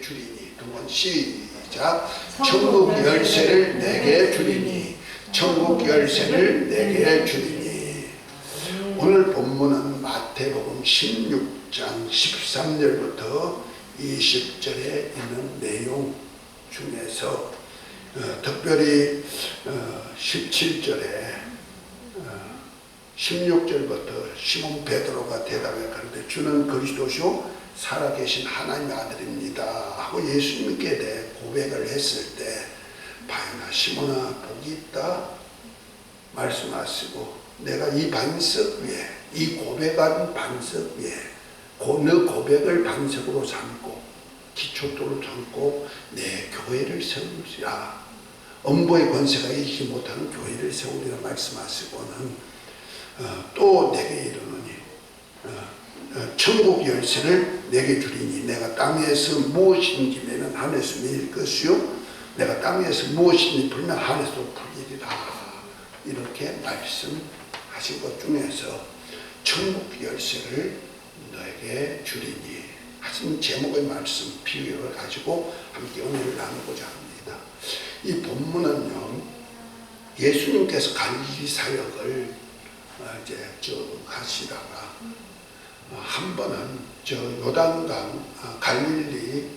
주리니. 두 번 시작. 천국 열쇠를 내게 주리니. 천국 열쇠를 내게 주리니. 오늘 본문은 마태복음 16장 13절부터 20절에 있는 내용 중에서 특별히 17절에 16절부터 시몬 베드로가 대답해 가는데 주는 그리스도시요 살아계신 하나님의 아들입니다 하고 예수님께 대해 고백을 했을 때 바요나 시몬아 복이 있다 말씀하시고 내가 이 반석 위에 이 고백한 반석 위에 너 고백을 반석으로 삼고 기초도로 삼고 내 교회를 세우리라. 엄보의 권세가 이기지 못하는 교회를 세우리라 말씀하시고는 또 내게 이르노니 천국 열쇠를 내게 주리니 내가 땅에서 무엇인지 내면 하늘에서 내릴 것이요 내가 땅에서 무엇인지 풀면 하늘에서 풀리리라. 이렇게 말씀하신 것 중에서 천국 열쇠를 너에게 주리니 하신 제목의 말씀 비유를 가지고 함께 은혜를 나누고자 합니다. 이 본문은요 예수님께서 갈릴리 사역을 이제 하시다가 한 번은 저 요단강 갈릴리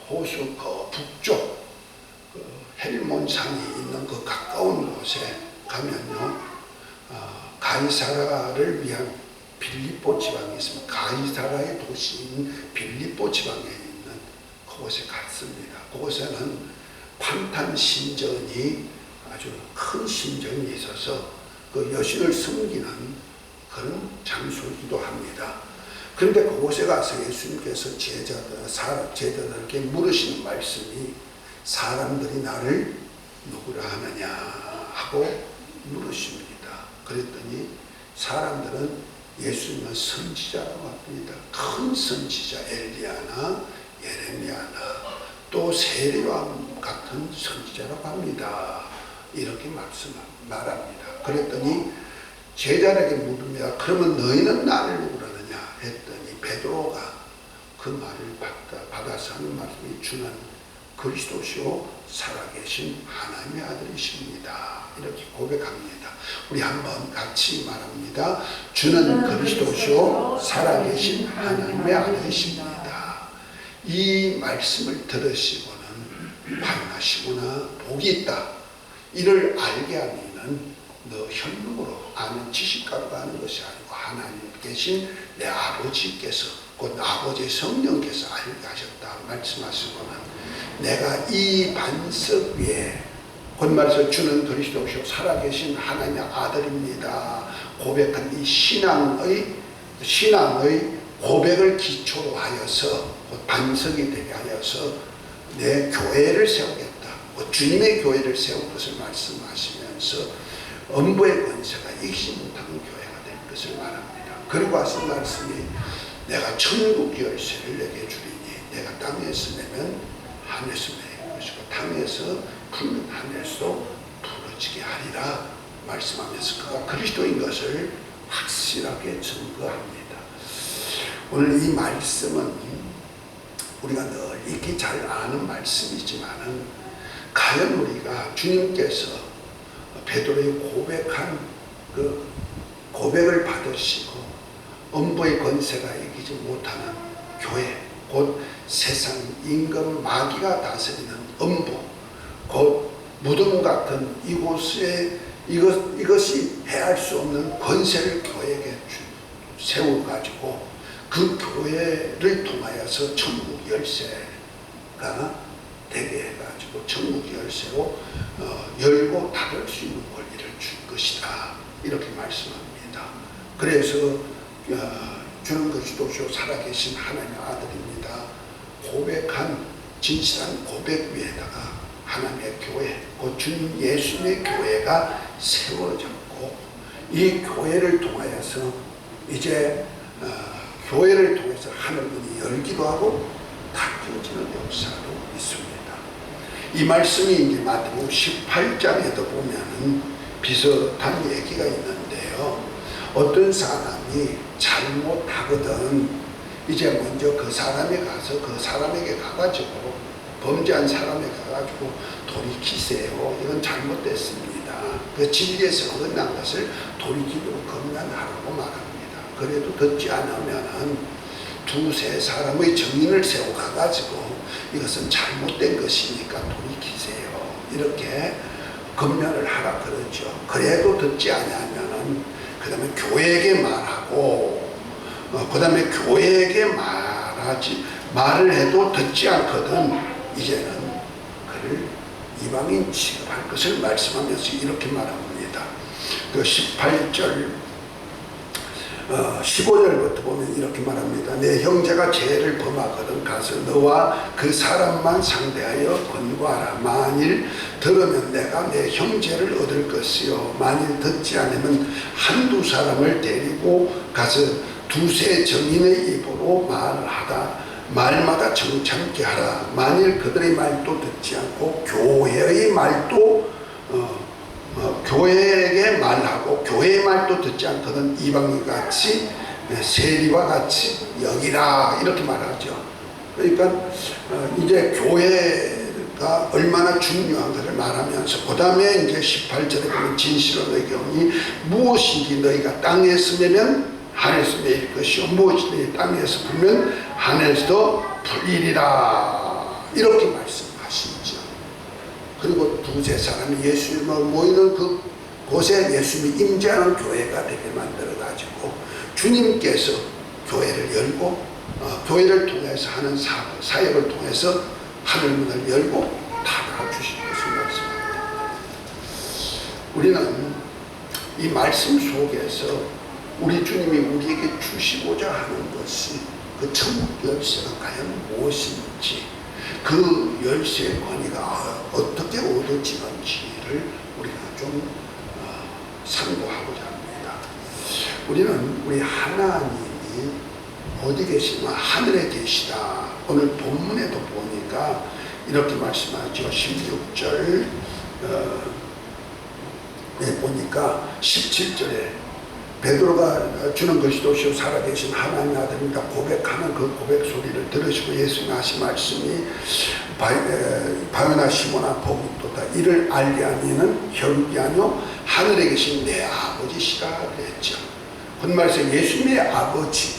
호수 그 북쪽 그 헬몬산이 있는 그 가까운 곳에 가면요 가이사라를 위한 빌립보 지방에 있습니다. 가이사라의 도시인 빌립보 지방에 있는 그곳에 갔습니다. 그곳에는 판탄 신전이 아주 큰 신전이 있어서 그 여신을 섬기는 그런 장소이기도 합니다. 그런데 그곳에 가서 예수님께서 제자들에게 물으시는 말씀이 사람들이 나를 누구라 하느냐 하고 물으십니다. 그랬더니 사람들은 예수님은 선지자라고 합니다. 큰 선지자 엘리야나 예레미야나 또 세례와 같은 선지자라고 합니다. 이렇게 말합니다. 그랬더니 제자에게 물으며 그러면 너희는 나를 누구라느냐 했더니 베드로가 그 말을 받아서 하는 말씀이 주는 그리스도시요 살아계신 하나님의 아들이십니다. 이렇게 고백합니다. 우리 한번 같이 말합니다. 주는 그리스도시요 살아계신 하나님의 아들이십니다. 이 말씀을 들으시고는 바요나 시몬아 복이 있다. 이를 알게 하기는 너 현명으로 아는 지식가로가 아는 것이 아니고 하나님 계신 내 아버지께서 곧 아버지의 성령께서 알게 하셨다 말씀하시고는 내가 이 반석 위에 곧 말해서 주는 그리스도시요 살아계신 하나님의 아들입니다 고백한 이 신앙의 고백을 기초로 하여서 곧 반석이 되게 하여서 내 교회를 세우겠다 곧 주님의 교회를 세울 것을 말씀하시면서 엄부의 권세가 이기지 못하는 교회가 될 것을 말합니다. 그리고 하신 말씀이 내가 천국 열쇠를 내게 주리니 내가 땅에서 내면 하늘에서 내릴 것이고 땅에서 풀면 하늘에서 부러지게 하리라 말씀하면서 그가 그리스도인 것을 확실하게 증거합니다. 오늘 이 말씀은 우리가 늘 익히 잘 아는 말씀이지만은 과연 우리가 주님께서 베드로의 고백한 그 고백을 받으시고 엄부의 권세가 이기지 못하는 교회 곧 세상 임금 마귀가 다스리는 엄부 곧 무덤 같은 이곳에 이것이 해할 수 없는 권세를 교회에게 세워가지고 그 교회를 통하여서 천국 열쇠가 되게 해가지고 천국 열쇠로 열고 닫을 수 있는 권리를 줄 것이다 이렇게 말씀합니다. 그래서 주는 그리스도시요 살아계신 하나님의 아들입니다. 고백한 진실한 고백 위에다가 하나님의 교회 곧 주님 예수님의 교회가 세워졌고 이 교회를 통하여서 이제 교회를 통해서 하늘문이 열기도 하고 닫혀지는 역사도 있습니다. 이 말씀이 이제 마태복음 18장에도 보면은 비슷한 얘기가 있는데요. 어떤 사람이 잘못하거든 이제 먼저 그 사람에 가서 그 사람에게 가가지고 범죄한 사람에 가가지고 돌이키세요. 이건 잘못됐습니다. 그 진리에서 어긋난 것을 돌이키도록 검난하라고 말합니다. 그래도 듣지 않으면은 두세 사람의 증인을 세워 가가지고 이것은 잘못된 것이니까 돌이키세요. 이렇게 검면을 하라 그러죠. 그래도 듣지 않으면은 그 다음에 교회에게 말하고 그 다음에 교회에게 말을 해도 듣지 않거든 이제는 그를 이방인 취급할 것을 말씀하면서 이렇게 말합니다. 그 18절 15절부터 보면 이렇게 말합니다. 내 형제가 죄를 범하거든 가서 너와 그 사람만 상대하여 권고하라. 만일 들으면 내가 내 형제를 얻을 것이요 만일 듣지 않으면 한두 사람을 데리고 가서 두세 정인의 입으로 말하다 말마다 정참게 하라. 만일 그들의 말도 듣지 않고 교회의 말도 교회에게 말하고 교회의 말도 듣지 않거든 이방인같이 세리와 같이 여기라 이렇게 말하죠. 그러니까 이제 교회가 얼마나 중요한가를 말하면서 그 다음에 이제 18절에 보면 진실로 너희에게 오니 무엇인지 너희가 땅에서 매면 하늘에서 매일 것이요 무엇인지 땅에서 불면 하늘에서도 불리리라 이렇게 말씀하시죠. 그리고 두세 사람이 예수님을 모이는 그곳에 예수님이 임재하는 교회가 되게 만들어가지고 주님께서 교회를 열고 교회를 통해서 하는 사역을 통해서 하늘문을 열고 닫아주실 것을 말씀합니다. 우리는 이 말씀 속에서 우리 주님이 우리에게 주시고자 하는 것이 그 천국 열쇠가 과연 무엇인지 그 열쇠의 권위가 어떻게 얻어지는지를 우리가 좀 상고하고자 합니다. 우리는 우리 하나님이 어디 계시나 하늘에 계시다. 오늘 본문에도 보니까 이렇게 말씀하죠. 16절 보니까 17절에 베드로가 주는 그리스도시요 살아계신 하나님의 아들입니다 고백하는 그 고백 소리를 들으시고 예수님 하신 말씀이 바요나 시모나 복이 또다 이를 알게 하니는 혈육이 아니요 하늘에 계신 내 아버지시라 그랬죠. 곧말해서 예수님의 아버지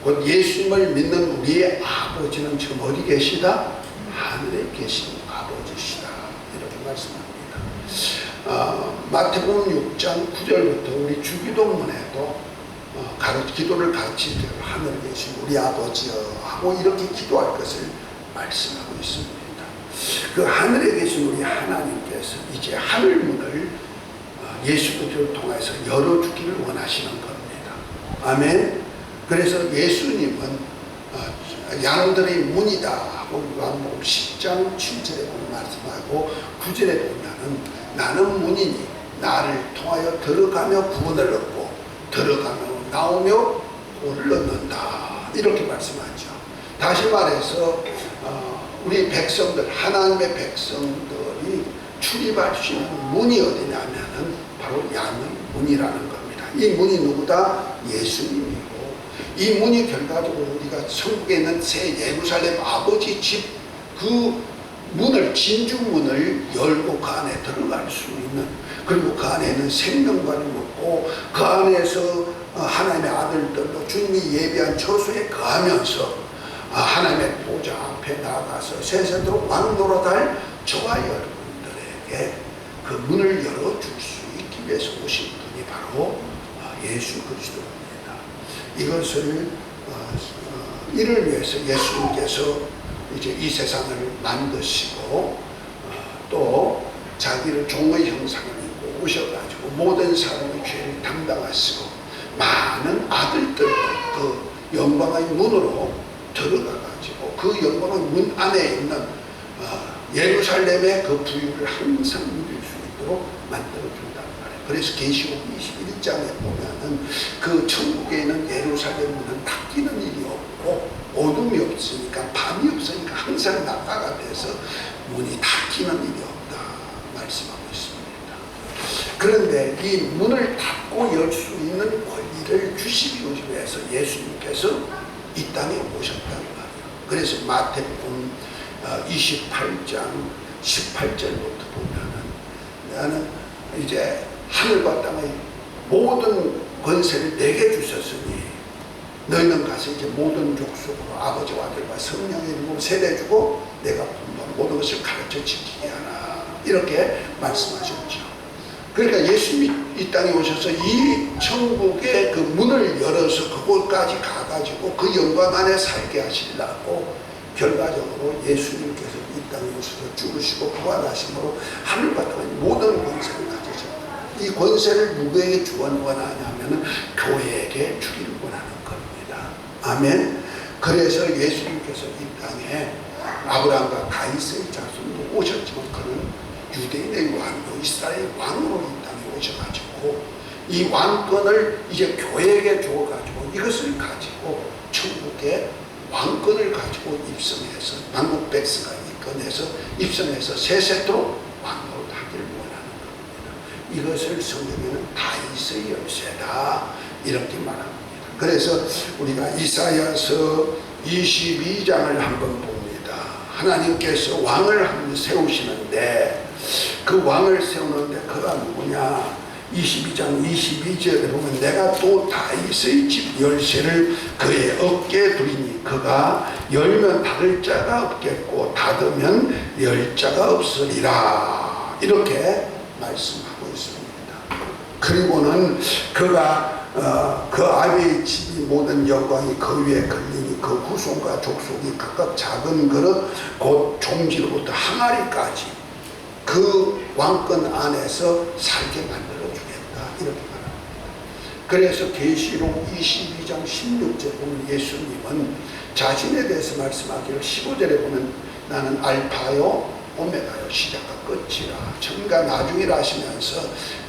곧 예수님을 믿는 우리의 아버지는 지금 어디 계시다? 하늘에 계신 아버지시다 이렇게 말씀합니다. 마태복음 6장 9절부터 우리 주기도문에도 기도를 가르칠 때 하늘에 계신 우리 아버지여 하고 이렇게 기도할 것을 말씀하고 있습니다. 그 하늘에 계신 우리 하나님께서 이제 하늘문을 예수 그리스도를 통해서 열어주기를 원하시는 겁니다. 아멘. 그래서 예수님은 양들의 문이다 하고 요한복음 10장 7절에 보면 말씀하고 9절에 보면은 나는 문이니 나를 통하여 들어가며 구원을 얻고 들어가며 나오며 구원을 얻는다 이렇게 말씀하죠. 다시 말해서 우리 백성들 하나님의 백성들이 출입할 수 있는 문이 어디냐면은 바로 양의 문이라는 겁니다. 이 문이 누구다? 예수님이고 이 문이 결과적으로 우리가 천국에 있는 새 예루살렘 아버지 집 그 문을 진주문을 열고 그 안에 들어갈 수 있는 그리고 그 안에 있는 생명과를 먹고 그 안에서 하나님의 아들들로 주님이 예비한 처소에 거하면서 하나님의 보좌 앞에 나가서 세세토록 왕노릇할 저와 여러분들에게 그 문을 열어줄 수 있기 위해서 오신 분이 바로 예수 그리스도입니다. 이것을 이를 위해서 예수님께서 이제 이 세상을 만드시고 또 자기를 종의 형상을 입고 오셔가지고 모든 사람의 죄를 담당하시고 많은 아들들도 그 영광의 문으로 들어가가지고 그 영광의 문 안에 있는 예루살렘의 그 부유를 항상 누릴 수 있도록 만들어준단 말이에요. 그래서 계시록 21장에 보면은 그 천국에 있는 예루살렘 문은 닫히는 일이 없고 어둠이 없으니까 밤이 없으니까 항상 낙가가 돼서 문이 닫히는 일이 없다 말씀하고 있습니다. 그런데 이 문을 닫고 열 수 있는 권리를 주시기 위해서 예수님께서 이 땅에 오셨단 말이에요. 그래서 마태복음 28장 18절부터 보면은 나는 이제 하늘과 땅의 모든 권세를 내게 주셨으니 너희는 가서 이제 모든 족속으로 아버지와 아들과 성령의 이름으로 세례주고 내가 분부한 모든 것을 가르쳐 지키게 하라. 이렇게 말씀하셨죠. 그러니까 예수님이 이 땅에 오셔서 이 천국의 그 문을 열어서 그곳까지 가가지고 그 영광 안에 살게 하시려고 결과적으로 예수님께서 이 땅에 오셔서 죽으시고 부활하심으로 하늘과 땅의 모든 권세를 가지셨다. 이 권세를 누구에게 원하냐면은 교회에게 주기를 원하는 겁니다. 아멘. 그래서 예수님께서 이 땅에 아브라함과 다윗의 자손으로 오셨지만 그는 유대인의 왕으로 이스라엘 왕으로 이 땅에 오셔가지고 이 왕권을 이제 교회에게 줘가지고 이것을 가지고 천국의 왕권을 가지고 입성해서 만국 백성가 입건해서 입성해서 세세토록 왕으로 하기를 원하는 겁니다. 이것을 성경에는 다윗의 열쇠다 이렇게 말합니다. 그래서 우리가 이사야서 22장을 한번 봅니다. 하나님께서 왕을 한번 세우시는데 그 왕을 세우는데 그가 누구냐? 22장 22절에 보면 내가 또 다윗의 집 열쇠를 그의 어깨에 두리니 그가 열면 닫을 자가 없겠고 닫으면 열 자가 없으리라. 이렇게 말씀하고 있습니다. 그리고는 그가 그 아비의 집이 모든 영광이 그 위에 걸리니 그 후손과 족속이 각각 작은 그릇 곧 종지로부터 항아리까지 그 왕권 안에서 살게 만들어주겠다 이렇게 말합니다. 그래서 계시록 22장 16절에 보면 예수님은 자신에 대해서 말씀하기를 15절에 보면 나는 알파요 오메가요 시작과 끝이라 처음과 나중이라 하시면서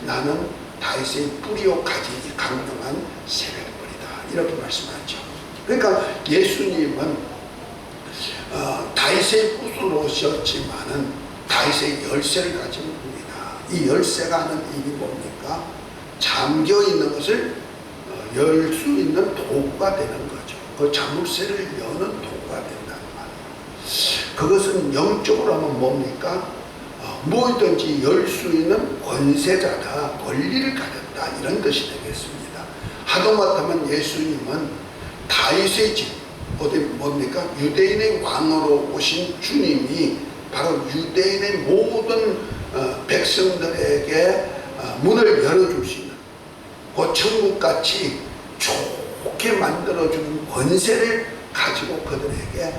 나는 다윗의 뿌리요 가지니 강력한 새벽벌이다 이렇게 말씀하죠. 그러니까 예수님은 다윗의 뿌리로 오셨지만은 다윗의 열쇠를 가진 분이다. 이 열쇠가 하는 일이 뭡니까? 잠겨있는 것을 열 수 있는 도구가 되는 거죠. 그 자물쇠를 여는 도구가 된다는 말이에요. 그것은 영적으로 하면 뭡니까? 무엇이든지 열 수 있는 권세자다, 권리를 가졌다 이런 뜻이 되겠습니다. 하다못하면 예수님은 다윗의 집, 어디 뭡니까? 유대인의 왕으로 오신 주님이 바로 유대인의 모든 백성들에게 문을 열어줄 수 있는 그 천국같이 좋게 만들어주는 권세를 가지고 그들에게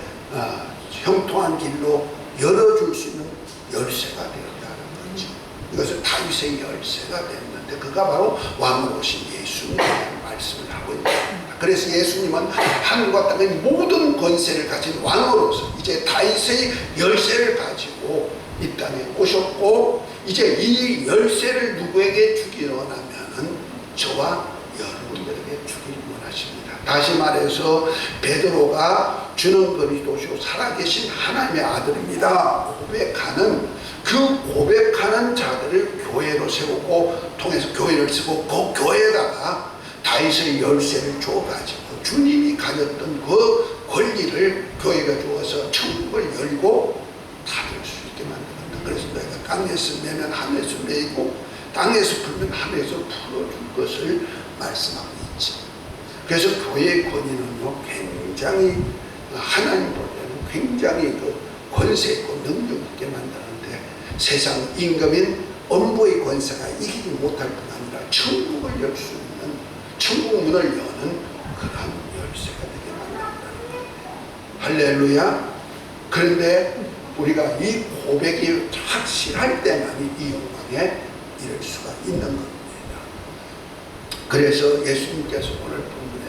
형통한 길로 열어줄 수 있는 열쇠가 되었다는 거죠. 이것은 다윗의 열쇠가 됐는데 그가 바로 왕으로 오신 예수님의 말씀을 하고 있습니다. 그래서 예수님은 하늘과 땅의 모든 권세를 가진 왕으로서 이제 다윗의 열쇠를 가지고 이 땅에 오셨고 이제 이 열쇠를 누구에게 주기 원하면은 저와 여러분들에게 주기를 원하십니다. 다시 말해서 베드로가 주는 그리스도시요 살아계신 하나님의 아들입니다 고백하는 그 고백하는 자들을 교회로 세우고 통해서 교회를 쓰고 그 교회에다가 다윗의 열쇠를 줘가지고 주님이 가졌던 그 권리를 교회가 주어서 천국을 열고 닫을 수 있게 만든다. 그래서 내가 땅에서 매면 하늘에서 매이고 땅에서 풀면 하늘에서 풀어줄 것을 말씀하고 있죠. 그래서 교회의 권위는요 굉장히 하나님보다는 굉장히 그 권세 있고 능력 있게 만드는데 세상 임금인 엄부의 권세가 이기지 못할 뿐 아니라 천국을 열 수 있는 천국 문을 여는 그러한 열쇠가 되게 만든다는 거예요. 할렐루야. 그런데 우리가 이 고백이 확실할 때만이 이 영광에 이를 수가 있는 겁니다. 그래서 예수님께서 오늘 본문에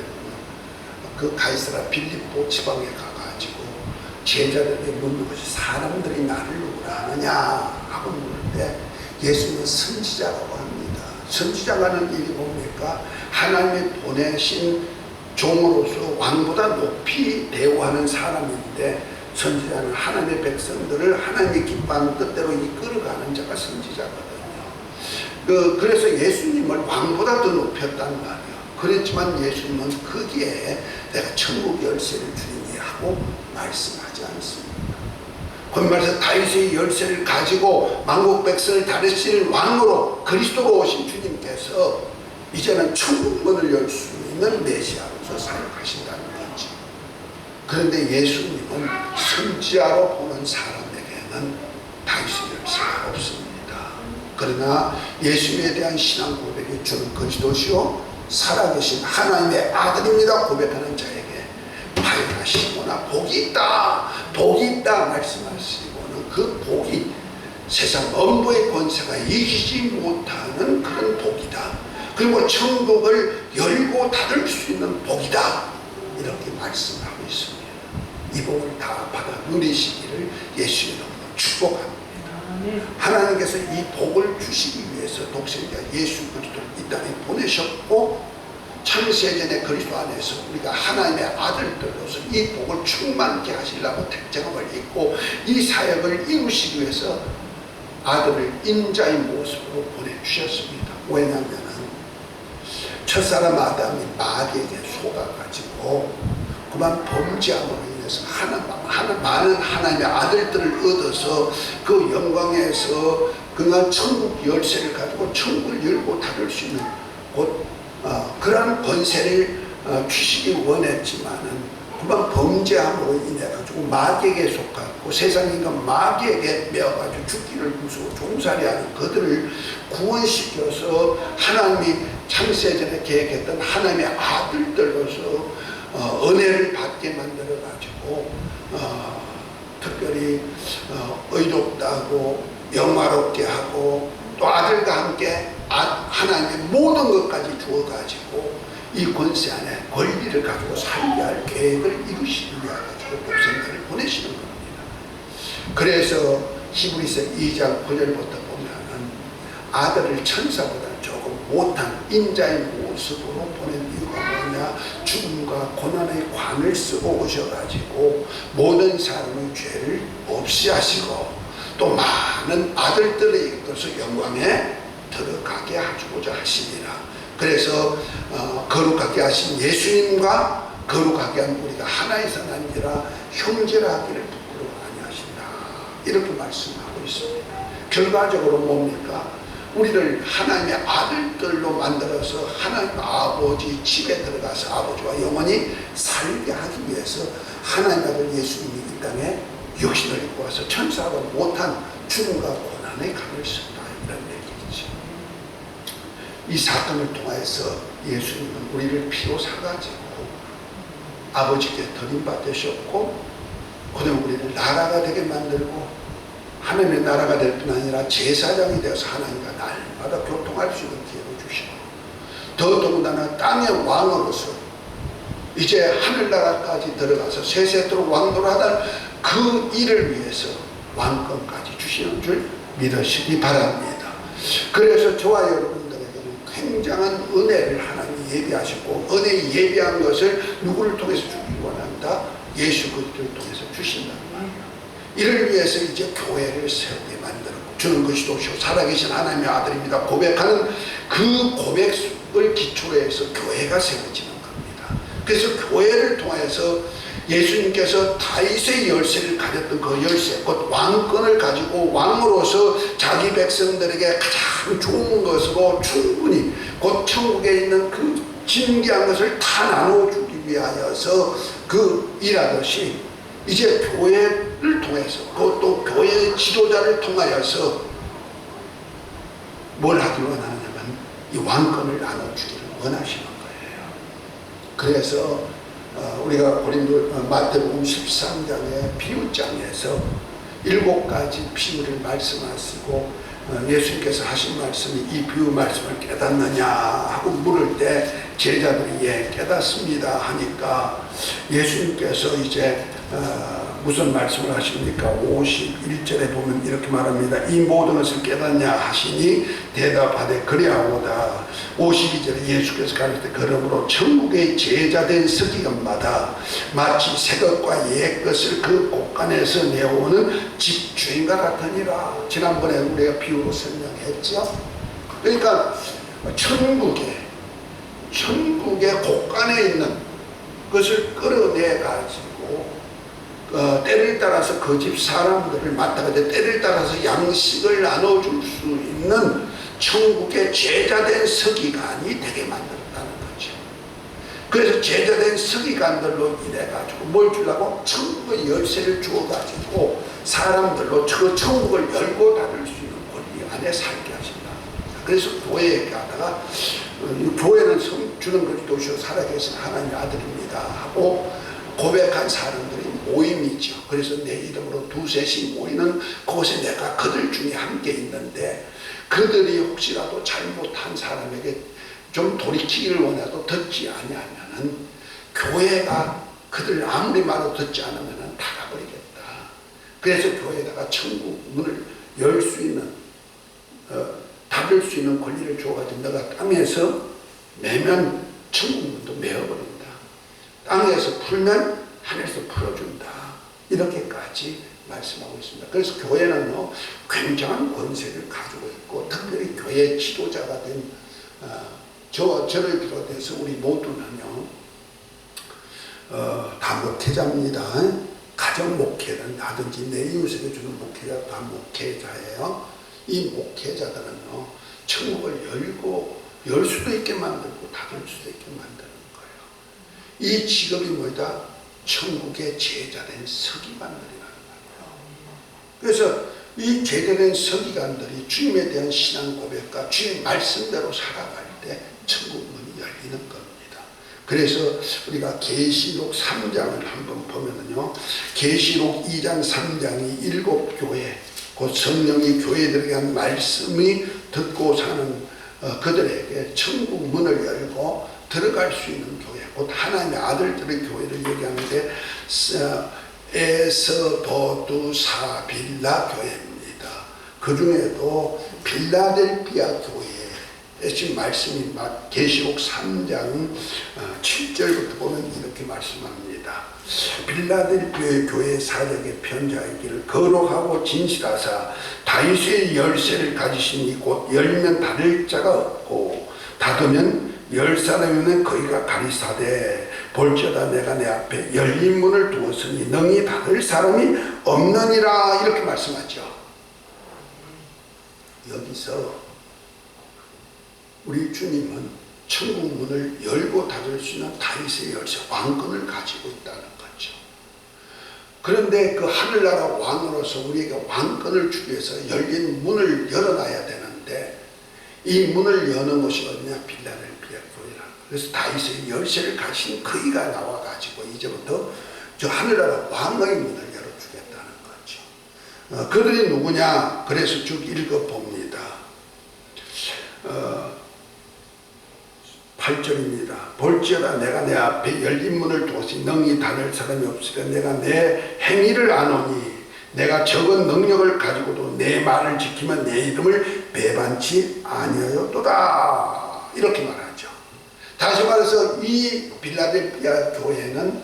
그 가이사라 빌립보 지방에 가가지고 제자들에게 묻는 것이 사람들이 나를 누구라 하느냐 하고 물을 때 예수님은 선지자라고 합니다. 선지자가 하는 일이 뭡니까? 하나님이 보내신 종으로서 왕보다 높이 대우하는 사람인데 선지자는 하나님의 백성들을 하나님의 기뻐하는 뜻대로 이끌어가는 자가 선지자거든요. 그래서 예수님을 왕보다 더 높였단 말이에요. 그랬지만 예수님은 거기에 내가 천국 열쇠를 주리니 하고 말씀하지 않습니다. 그말에서 다윗의 열쇠를 가지고 만국 백성을 다스릴 왕으로 그리스도로 오신 주님께서 이제는 천국 문을 열 수 있는 메시아로서 사역하신다는 거죠. 그런데 예수님은 선지자로 보는 사람에게는 다윗의 열쇠가 없습니다. 그러나 예수님에 대한 신앙 고백이 주는 그리스도시요 살아계신 하나님의 아들입니다 고백하는 자에게 바요나 시모나 복이 있다, 복이 있다 말씀하시고는 그 복이 세상 엄부의 권세가 이기지 못하는 그런 복이다. 그리고 천국을 열고 닫을 수 있는 복이다. 이렇게 말씀하고 있습니다. 이 복을 다 받아 누리시기를 예수님으로 축복합니다. 하나님께서 이 복을 주시기 위해서 독생자 예수 그리스도를 이 땅에 보내셨고 창세전에 그리스도 안에서 우리가 하나님의 아들들로서 이 복을 충만케 하시려고 택정함을 입고 이 사역을 이루시기 위해서 아들을 인자의 모습으로 보내주셨습니다. 왜냐하면 첫사람 아담이 마귀에게 속아가지고 그만 범죄함으로 인해서 많은 하나님의 아들들을 얻어서 그 영광에서 그간 천국 열쇠를 가지고 천국을 열고 닫을 수 있는 그러한 권세를 주시기 원했지만은 그만 범죄함으로 인해 가지고 마귀에게 속하고 세상인가 마귀에게 매어가지고 죽기를 무서워 종살이하는 그들을 구원시켜서 하나님이 창세전에 계획했던 하나님의 아들들로서 은혜를 받게 만들어 가지고 특별히 의롭다고 영화롭게 하고 또 아들과 함께 하나님의 모든 것까지 주어가지고 이 권세 안에 권리를 가지고 살게 할 계획을 이루시기 위해 가지고 독생자를 보내시는 겁니다. 그래서 히브리서 2장 9절부터 보면은 아들을 천사보다 조금 못한 인자의 모습으로 보낸 이유가 뭐냐, 죽음과 고난의 관을 쓰고 오셔가지고 모든 사람의 죄를 없이 하시고 또 많은 아들들의 것을 영광에 들어가게 하고자 하시니라. 그래서 거룩하게 하신 예수님과 거룩하게 한 우리가 하나에서 난지라 형제라 하기를 부끄러워 아니하신다. 이렇게 말씀하고 있습니다. 결과적으로 뭡니까? 우리를 하나님의 아들들로 만들어서 하나님 아버지 집에 들어가서 아버지와 영원히 살게 하기 위해서 하나님 아들 예수님이 이 땅에 육신을 입고 와서 천사가 못한 죽음과 고난의 감을 쓴다. 이런 얘기죠. 이 사건을 통해서 예수님은 우리를 피로 사가지고 아버지께 드림받으셨고 그다음 우리를 나라가 되게 만들고 하나님의 나라가 될 뿐 아니라 제사장이 되어서 하나님과 날마다 교통할 수 있는 기회를 주시고 더더군다나 땅의 왕으로서 이제 하늘나라까지 들어가서 세세토록 왕노하던 그 일을 위해서 왕권까지 주시는 줄 믿으시기 바랍니다. 그래서 저와 여러분들에게는 굉장한 은혜를 하나님이 예비하시고 은혜 예비한 것을 누구를 통해서 주기 원한다? 예수 그리스도를 통해서 주신다는 말이에요. 이를 위해서 이제 교회를 세우게 만들고 주는 것이 도시오 살아계신 하나님의 아들입니다 고백하는 그 고백을 기초로 해서 교회가 세워지는 겁니다. 그래서 교회를 통해서 예수님께서 다윗의 열쇠를 가졌던 그 열쇠 곧 왕권을 가지고 왕으로서 자기 백성들에게 가장 좋은 것으로 충분히 곧 천국에 있는 그 진귀한 것을 다 나눠주기 위하여서 그 일하듯이 이제 교회를 통해서 그것도 교회의 지도자를 통하여서 뭘 하기를 원하냐면 이 왕권을 나눠주기를 원하시는 거예요. 그래서 우리가 마태복음 13장의 비유장에서 7가지 비유를 말씀하시고 예수님께서 하신 말씀이 이 비유 말씀을 깨닫느냐 하고 물을 때 제자들이 예 깨닫습니다 하니까 예수님께서 이제 무슨 말씀을 하십니까? 51절에 보면 이렇게 말합니다. 이 모든 것을 깨닫냐 하시니 대답하되 그리하오다. 52절에 예수께서 가르칠 때 그러므로 천국의 제자된 서기관마다 마치 새 것과 옛 것을 그 곳간에서 내오는 집주인과 같으니라. 지난번에 우리가 비유로 설명했죠. 그러니까 천국에 천국의 곳간에 있는 것을 끌어내 가지고 때를 따라서 그 집 사람들을 맡아가 때를 따라서 양식을 나눠줄 수 있는 천국의 제자된 서기관이 되게 만들었다는 거죠. 그래서 제자된 서기관들로 인해 가지고 뭘 주려고? 천국의 열쇠를 주어 가지고 사람들로 그 천국을 열고 닫을 수 있는 권리 안에 살게 하신다. 그래서 교회에 가다가 교회는 주는 그리스도시요 살아계신 하나님의 아들입니다 하고 고백한 사람들이 모임이죠. 그래서 내 이름으로 두셋이 모이는 곳에 내가 그들 중에 함께 있는데, 그들이 혹시라도 잘못한 사람에게 좀 돌이키기를 원해도 듣지 아니하면은 교회가 그들 아무리 말도 듣지 않으면은 닫아버리겠다. 그래서 교회에다가 천국 문을 열 수 있는 닫을 수 있는 권리를 줘가지고 내가 땅에서 매면 천국 문도 메어버린다. 땅에서 풀면 하늘에서 풀어준다. 이렇게까지 말씀하고 있습니다. 그래서 교회는 굉장한 권세를 가지고 있고, 특별히 교회 지도자가 된 저를 비롯해서 우리 모두는요 다 목회자입니다. 가정 목회를 하든지 내 이웃에게 주는 목회자 다 목회자예요. 이 목회자들은요 천국을 열 수도 있게 만들고 닫을 수도 있게 만드는 거예요. 이 직업이 뭐다? 천국의 제자된 서기관들이라는 말이에요. 그래서 이 제자된 서기관들이 주님에 대한 신앙 고백과 주의 말씀대로 살아갈 때 천국 문이 열리는 겁니다. 그래서 우리가 계시록 3장을 한번 보면은요, 계시록 2장 3장이 7교회, 그 성령이 교회들에게 한 말씀이 듣고 사는 그들에게 천국 문을 열고 들어갈 수 있는 교회, 곧 하나님의 아들들의 교회를 얘기하는데 에스보두사 빌라 교회입니다. 그 중에도 빌라델피아 교회에 지금 말씀이 계시록 3장 7절부터 보면 이렇게 말씀합니다. 빌라델피아 교회 사역의 편지하기를 거룩하고 진실하사 다윗의 열쇠를 가지신 이곳 열면 닫을 자가 없고 닫으면 열 사람이면 거기가 가리사대 볼지어다 내가 내 앞에 열린 문을 두었으니 능히 닫을 사람이 없느니라. 이렇게 말씀하죠. 여기서 우리 주님은 천국 문을 열고 닫을 수 있는 다윗의 열쇠 왕권을 가지고 있다는 거죠. 그런데 그 하늘나라 왕으로서 우리에게 왕권을 주기 위해서 열린 문을 열어놔야 되는데, 이 문을 여는 곳이 어디냐? 빌라델피아 교회라. 그래서 다윗의 열쇠를 가진 그이가 나와가지고 이제부터 저 하늘나라 왕의 문을 열어주겠다는 거죠. 그들이 누구냐? 그래서 쭉 읽어봅니다. 8절입니다. 볼지어다 내가 내 앞에 열린 문을 두었으니 능히 닫을 사람이 없으려 내가 내 행위를 아노니 내가 적은 능력을 가지고도 내 말을 지키면 내 이름을 배반치 아니하였도다. 이렇게 말하죠. 다시 말해서 이 빌라델피아 교회는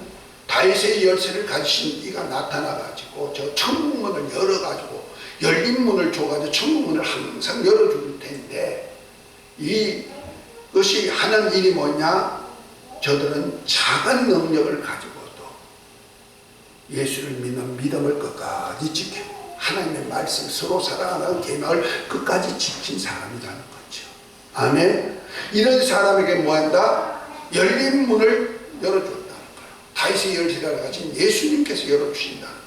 다윗의 열쇠를 가지신 이가 나타나가지고 저 천국문을 열어가지고 열린 문을 줘가지고 천국문을 항상 열어줄 텐데, 이것이 하는 일이 뭐냐? 저들은 작은 능력을 가지고도 예수를 믿는 믿음을 끝까지 지키고 하나님의 말씀 서로 사랑하는 계명을 끝까지 지킨 사람이라는 거죠. 아멘. 이런 사람에게 뭐한다? 열린 문을 열어준다는 거예요. 다윗의 열쇠를 가진 예수님께서 열어주신다는 겁니다.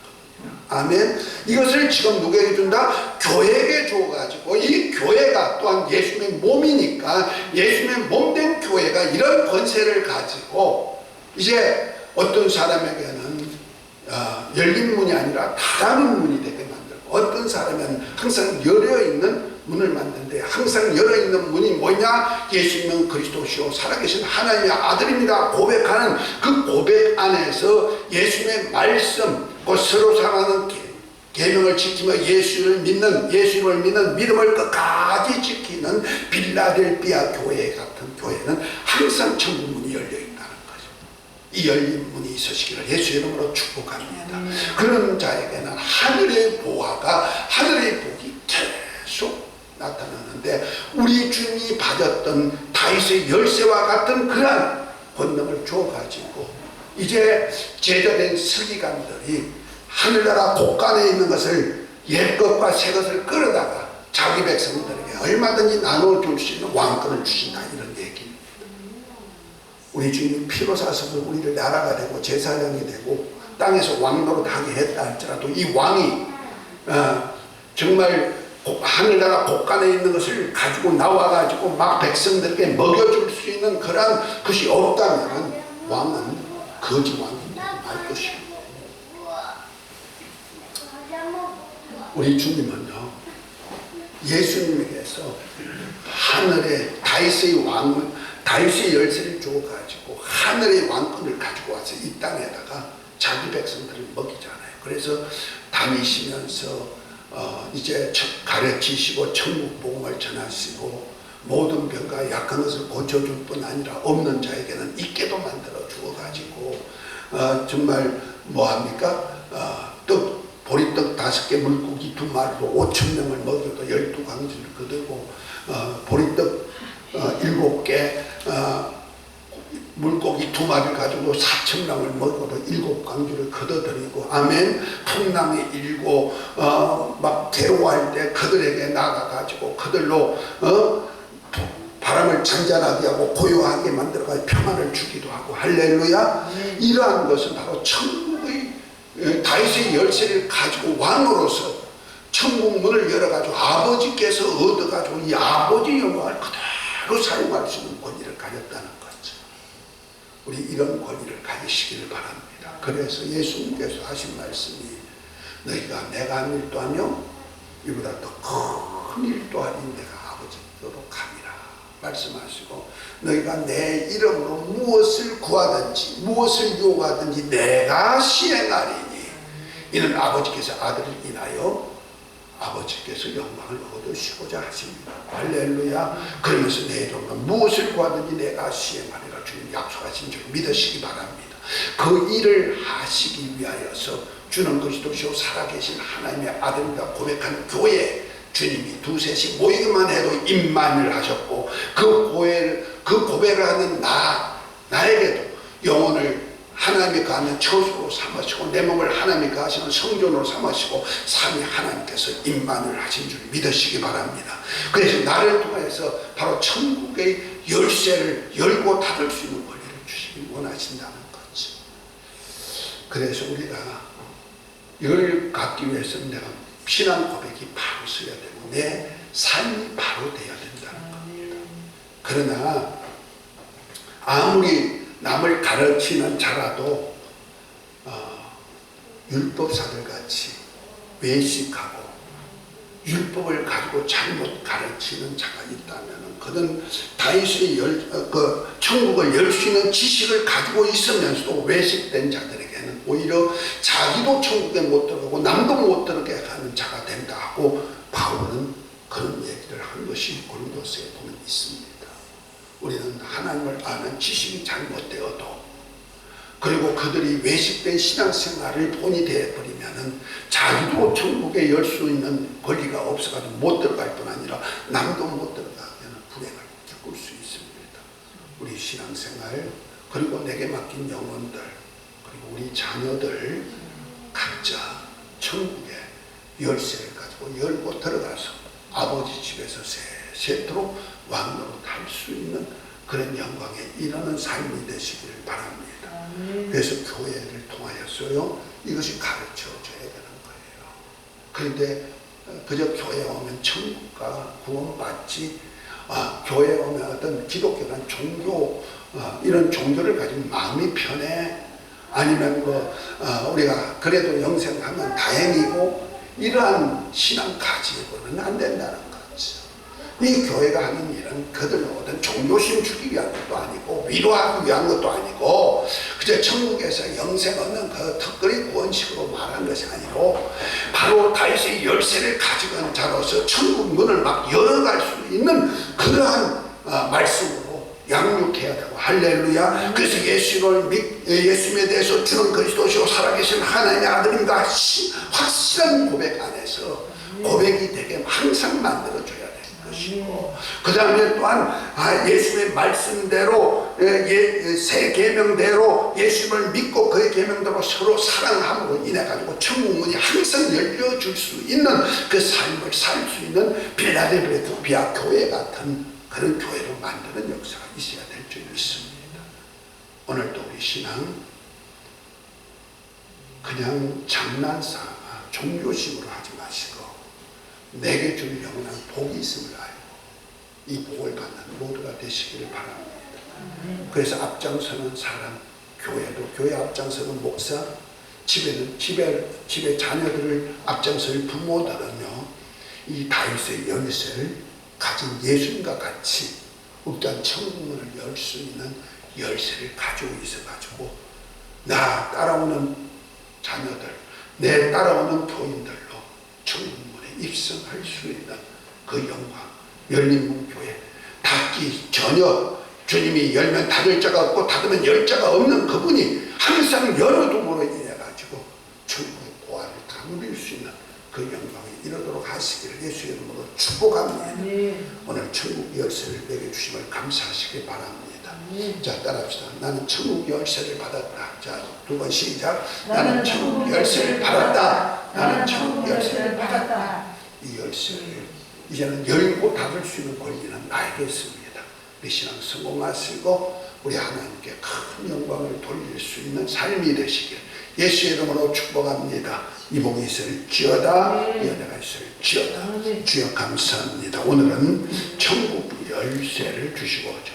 아멘. 이것을 지금 누구에게 준다? 교회에게 줘가지고 이 교회가 또한 예수님의 몸이니까 예수님의 몸된 교회가 이런 권세를 가지고 이제 어떤 사람에게는 열린 문이 아니라 닫아놓은 문이 되게 만들고, 어떤 사람은 항상 열려있는 문을 만드는데 항상 열어있는 문이 뭐냐? 예수님은 그리스도시요 살아계신 하나님의 아들입니다 고백하는 그 고백 안에서 예수님의 말씀, 그 서로 사랑하는 계명을 지키며 예수님을 믿는 믿음을 끝까지 지키는 빌라델피아 교회 같은 교회는 항상 천국 문이 열려있다는 거죠. 이 열린 문이 있으시기를 예수의 이름으로 축복합니다. 그런 자에게는 하늘의 보화가, 하늘의 복이 계속 나타나는데, 우리 주님이 받았던 다윗의 열쇠와 같은 그런 권능을 주어가지고 이제 제자된 서기관들이 하늘나라 곳간에 있는 것을 옛것과 새것을 끌어다가 자기 백성들에게 얼마든지 나눠줄 수 있는 왕권을 주신다, 이런 얘기입니다. 우리 주님이 피로 사셔서 우리를 나라가 되고 제사장이 되고 땅에서 왕노릇 하게 했다 할지라도 이 왕이 정말 하늘나라 곳간에 있는 것을 가지고 나와가지고 막 백성들에게 먹여줄 수 있는 그런 것이 없다면 왕은 거지 왕입니다. 말 것입니다. 우리 주님은요, 예수님에게서 하늘의 다윗의 왕을, 다윗의 열쇠를 주어가지고 하늘의 왕권을 가지고 와서 이 땅에다가 자기 백성들을 먹이잖아요. 그래서 다니시면서 이제 가르치시고 천국 복음을 전하시고 모든 병과 약한 것을 고쳐줄 뿐 아니라 없는 자에게는 있게도 만들어 주어가지고 정말 뭐합니까? 보리떡 5개 물고기 2마리로 5,000명을 먹여도 12광주를 거두고 보리떡 7개 물고기 2마리를 가지고 4,000명을 먹어도 7광주를 거둬들이고, 아멘. 풍랑이 일고 막 괴로워할 때 그들에게 나가가지고 그들로 바람을 잔잔하게 하고 고요하게 만들어가 평안을 주기도 하고, 할렐루야. 이러한 것은 바로 천국의 다윗의 열쇠를 가지고 왕으로서 천국 문을 열어가지고 아버지께서 얻어가지고 이 아버지 영광을 그대로 사용할 수 있는 권위를 가졌다는 거죠. 우리 이런 권위를 가지시기를 바랍니다. 그래서 예수님께서 하신 말씀이 너희가 내가 한 일도 하며 이보다 더 큰 일도 하니 내가 아버지께로 감이라 말씀하시고, 너희가 내 이름으로 무엇을 구하든지 무엇을 요구하든지 내가 시행하리니 이는 아버지께서 아들을 인하여 아버지께서 영광을 얻으시고자 하십니다. 할렐루야. 그러면서 내 이름으로 무엇을 구하든지 내가 시행하리라 주님 약속하신 줄 믿으시기 바랍니다. 그 일을 하시기 위하여서 주는 그리스도시요 살아계신 하나님의 아들이라 고백하는 교회, 주님이 두셋이 모이기만 해도 임만을 하셨고 그 고백을 하는 나에게도 영혼을 하나님이 가하는 처소로 삼으시고 내 몸을 하나님이 가하시는 성전으로 삼으시고 삼위 하나님께서 임만을 하신 줄 믿으시기 바랍니다. 그래서 나를 통해서 바로 천국의 열쇠를 열고 닫을 수 있는 권리를 주시기 원하신다는 거죠. 그래서 우리가 이걸 갖기 위해서는 내가 신앙 고백이 바로 서야 되고 내 삶이 바로 돼야 된다는 겁니다. 그러나 아무리 남을 가르치는 자라도 율법사들같이 외식하고 율법을 가지고 잘못 가르치는 자가 있다면 그는 다윗의 천국을 열 수 있는 지식을 가지고 있으면서도 외식된 자들에게는 오히려 자기도 천국에 못 들어가고 남도 못 들어가게 하는 자가 된다 하고 바울은 그런 얘기를 한 것이 고린도서에 보면 있습니다. 우리는 하나님을 아는 지식이 잘못되어도 그리고 그들이 외식된 신앙생활을 본이 되어버리면은 자기도 천국에 열 수 있는 권리가 없어가지고 못 들어갈 뿐 아니라 남도 못 들어가게는 불행을 겪을 수 있습니다. 우리 신앙생활 그리고 내게 맡긴 영혼들 그리고 우리 자녀들 각자 천국의 열쇠를 가지고 열고 들어가서 아버지 집에서 세세토록 왕노릇 할 수 있는 그런 영광에 이르는 삶이 되시기를 바랍니다. 그래서 교회를 통하여서요 이것이 가르쳐져야 되는 거예요. 그런데 그저 교회에 오면 천국과 구원받지 교회에 오면 어떤 기독교란 종교 이런 종교를 가지고 마음이 편해 아니면 우리가 그래도 영생하면 다행이고 이러한 신앙 가지고는 안 된다는 거죠. 이 교회가 하는 일은 그들로 어떤 종교심 주기 위한 것도 아니고 위로하기 위한 것도 아니고 그저 천국에서 영생 얻는 그 특별히 구원식으로 말한 것이 아니고 바로 다윗의 열쇠를 가지고 자로서 천국 문을 막 열어갈 수 있는 그러한 말씀으로 양육해야 되고 할렐루야. 그래서 예수님에 대해서 주는 그리스도시요 살아계신 하나님의 아들입니다 확실한 고백 안에서 고백이 되게 항상 만들어줘야 되는 것이고, 그 다음에 또한 예수의 말씀대로 새 계명대로 예수를 믿고 그의 계명대로 서로 사랑함으로 인해 가지고 천국 문이 항상 열려줄 수 있는 그 삶을 살 수 있는 필라델피아 교회 같은 그런 교회로 만드는 역사가 있어야 될 줄 믿습니다. 오늘도 우리 신앙 그냥 장난삼아 종교심으로 하지 마시고 내게 줄 영원한 복이 있음을 알고 이 복을 갖는 모두가 되시기를 바랍니다. 그래서 앞장서는 사람, 교회도 교회 앞장서는 목사, 집에 자녀들을 앞장설 부모들은요, 이 다윗의 열쇠를 가진 예수님과 같이 일단 천국문을 열 수 있는 열쇠를 가지고 있어가지고 나 따라오는 자녀들, 내 따라오는 교인들로 천국문에 입성할 수 있는 그 영광, 열린문 교회 닫기 전혀 주님이 열면 닫을 자가 없고 닫으면 열 자가 없는 그분이 항상 열어둠으로 인해 가지고 천국의 보화를 다 누릴 수 있는 그 영광에 이르도록 하시기를 예수의 이름으로 축복합니다. 오늘 천국 열쇠를 내게 주심을 감사하시길 바랍니다. 자, 따라합시다. 나는 천국 열쇠를 받았다. 자, 두 번 시작. 나는 천국 열쇠를 받았다. 나는 천국 열쇠를 받았다. 이 열쇠를 이제는 열고 닫을 수 있는 권리는 나에게 있습니다. 우리 신앙 성공하시고 우리 하나님께 큰 영광을 돌릴 수 있는 삶이 되시길 예수의 이름으로 축복합니다. 이복이 있을지어다, 연애가 있을지어다. 주여 감사합니다. 오늘은 천국 열쇠를 주시고죠,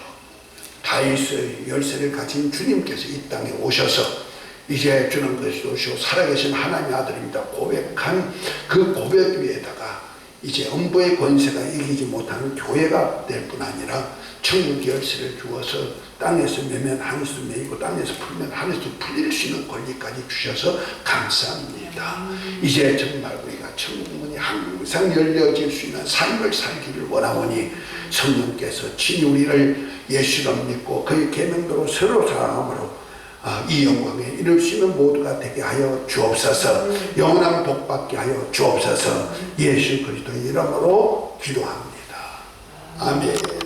다윗의 열쇠를 가진 주님께서 이 땅에 오셔서 이제 주는 것이오시오 살아계신 하나님의 아들입니다 고백한 그 고백 위에다가 이제 음부의 권세가 이기지 못하는 교회가 될 뿐 아니라 천국 열쇠를 주어서 땅에서 매면 하늘에서 매이고 땅에서 풀면 하늘에서 풀릴 수 있는 권리까지 주셔서 감사합니다. 이제 정말 우리가 천국 문이 항상 열려질 수 있는 삶을 살기를 원하오니 성령께서 친히 우리를 예수를 믿고 그의 계명대로 서로 사랑함으로 이 영광에 이룰 수 있는 모두가 되게 하여 주옵소서. 영원한 복 받게 하여 주옵소서. 예수 그리스도의 이름으로 기도합니다. 아멘.